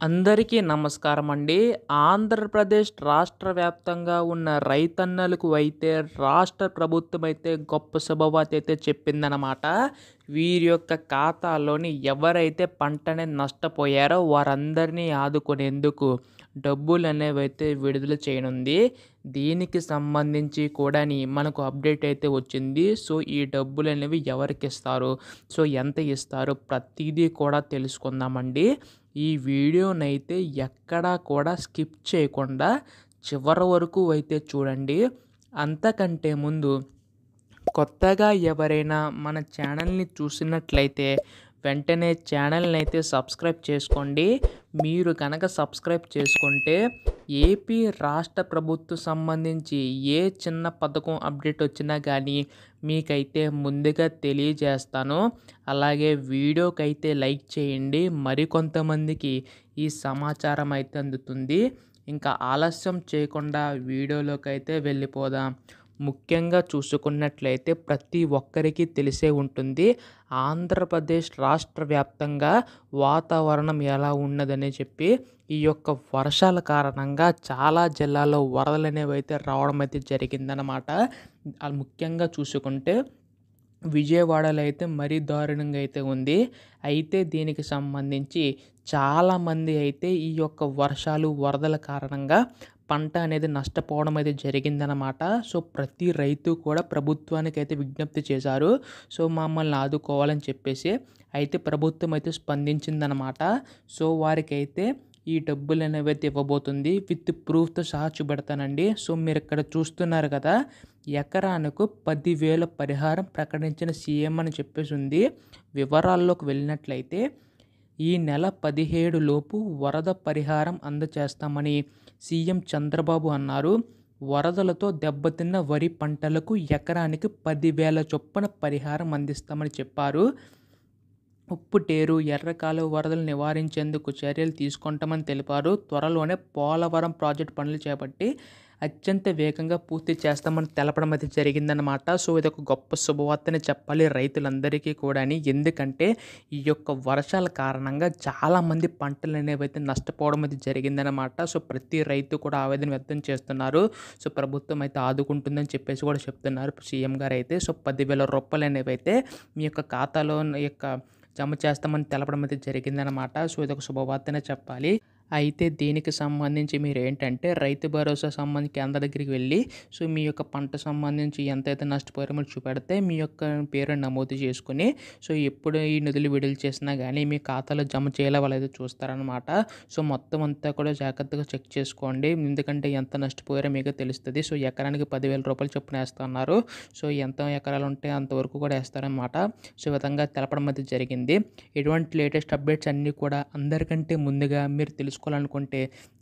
అందరికీ నమస్కారం అండి. ఆంధ్రప్రదేశ్ రాష్ట్ర వ్యాప్తంగా ఉన్న రైతన్నలకు అయితే రాష్ట్ర ప్రభుత్వం అయితే గొప్ప శుభవార్త అయితే చెప్పిందనమాట. వీరి యొక్క ఖాతాలోని ఎవరైతే పంటని నష్టపోయారో వారందరినీ ఆదుకునేందుకు డబ్బులనేవైతే విడుదల చేయనుంది. దీనికి సంబంధించి కూడాని మనకు అప్డేట్ అయితే వచ్చింది. సో, ఈ డబ్బులనేవి ఎవరికిస్తారు? సో, ఎంత ఇస్తారు? ప్రతీదీ కూడా తెలుసుకుందామండి. ఈ వీడియోనైతే ఎక్కడా కూడా స్కిప్ చేయకుండా చివరి వరకు అయితే చూడండి. అంతకంటే ముందు కొత్తగా ఎవరైనా మన ఛానల్ని చూసినట్లయితే వెంటనే ఛానల్ని అయితే సబ్స్క్రైబ్ చేసుకోండి. మీరు కనుక సబ్స్క్రైబ్ చేసుకుంటే ఏపీ రాష్ట్ర ప్రభుత్వం సంబంధించి ఏ చిన్న పథకం అప్డేట్ వచ్చినా కానీ మీకైతే ముందుగా తెలియజేస్తాను. అలాగే వీడియోకైతే లైక్ చేయండి. మరికొంతమందికి ఈ సమాచారం అయితే అందుతుంది. ఇంకా ఆలస్యం చేయకుండా వీడియోలోకి అయితే వెళ్ళిపోదాం. ముఖ్యంగా చూసుకున్నట్లయితే ప్రతి ఒక్కరికి తెలిసే ఉంటుంది. ఆంధ్రప్రదేశ్ రాష్ట్ర వ్యాప్తంగా వాతావరణం ఎలా ఉన్నదని చెప్పి ఈ యొక్క వర్షాల కారణంగా చాలా జిల్లాల్లో వరదలు అనేవి అయితే రావడం అయితే జరిగిందనమాట. ముఖ్యంగా చూసుకుంటే విజయవాడలో అయితే మరీ దారుణంగా అయితే ఉంది. అయితే దీనికి సంబంధించి చాలామంది అయితే ఈ యొక్క వర్షాలు వరదల కారణంగా పంట అనేది నష్టపోవడం అయితే జరిగిందనమాట. సో, ప్రతి రైతు కూడా ప్రభుత్వానికి అయితే విజ్ఞప్తి చేశారు. సో, మమ్మల్ని ఆదుకోవాలని చెప్పేసి అయితే ప్రభుత్వం అయితే స్పందించిందనమాట. సో, వారికైతే ఈ డబ్బులు అనేవి అయితే ఇవ్వబోతుంది. విత్ ప్రూఫ్తో సహా చూపెడతానండి. సో, మీరు ఇక్కడ చూస్తున్నారు కదా, ఎకరానికి 10,000 పరిహారం ప్రకటించిన సీఎం అని చెప్పేసి ఉంది. వివరాల్లోకి వెళ్ళినట్లయితే ఈ నెల 17 లోపు వరద పరిహారం అందజేస్తామని సీఎం చంద్రబాబు అన్నారు. వరదలతో దెబ్బతిన్న వరి పంటలకు ఎకరానికి 10,000 చొప్పున పరిహారం అందిస్తామని చెప్పారు. ఉప్పుటేరు, ఎర్రకాలువ వరదలు నివారించేందుకు చర్యలు తీసుకుంటామని తెలిపారు. త్వరలోనే పోలవరం ప్రాజెక్టు పనులు చేపట్టి అత్యంత వేగంగా పూర్తి చేస్తామని తెలపడం అయితే జరిగిందనమాట. సో, ఇది ఒక గొప్ప శుభవార్తని చెప్పాలి రైతులందరికీ కూడాని. ఎందుకంటే ఈ యొక్క వర్షాల కారణంగా చాలామంది పంటలు అనేవి అయితే నష్టపోవడం అయితే జరిగిందనమాట. సో, ప్రతి రైతు కూడా ఆవేదన వ్యక్తం చేస్తున్నారు. సో, ప్రభుత్వం అయితే ఆదుకుంటుందని చెప్పేసి కూడా చెప్తున్నారు సీఎం గారు అయితే. సో, 10,000 రూపాయలు అనేవి అయితే మీ యొక్క ఖాతాలో జమ చేస్తామని తెలపడం అయితే జరిగిందనమాట. సో, ఇదొక శుభవార్తనే చెప్పాలి. అయితే దీనికి సంబంధించి మీరు ఏంటంటే రైతు భరోసా సంబంధించి కేంద్రం దగ్గరికి వెళ్ళి సో, మీ యొక్క పంట సంబంధించి ఎంతైతే నష్టపోయారో మీరు చూపెడితే మీ యొక్క పేరు నమోదు చేసుకుని సో, ఎప్పుడు ఈ నిధులు విడుదల చేసినా కానీ మీ ఖాతాలో జమ చేయాలో వాళ్ళైతే చూస్తారనమాట. సో, మొత్తం అంతా కూడా జాగ్రత్తగా చెక్ చేసుకోండి. ఎందుకంటే ఎంత నష్టపోయారో మీకు తెలుస్తుంది. సో, ఎకరానికి 10,000 రూపాయలు చొప్పున వేస్తున్నారు. సో, ఎంత ఎకరాలు ఉంటే అంతవరకు కూడా వేస్తారనమాట. సో, ఈ విధంగా తెలపడం అయితే జరిగింది. ఎటువంటి లేటెస్ట్ అప్డేట్స్ అన్నీ కూడా అందరికంటే ముందుగా మీరు తెలుసుకోవాలనుకుంటే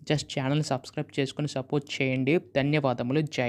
జస్ట్ ఛానల్ సబ్స్క్రైబ్ చేసుకొని సపోర్ట్ చేయండి. ధన్యవాదములు. జై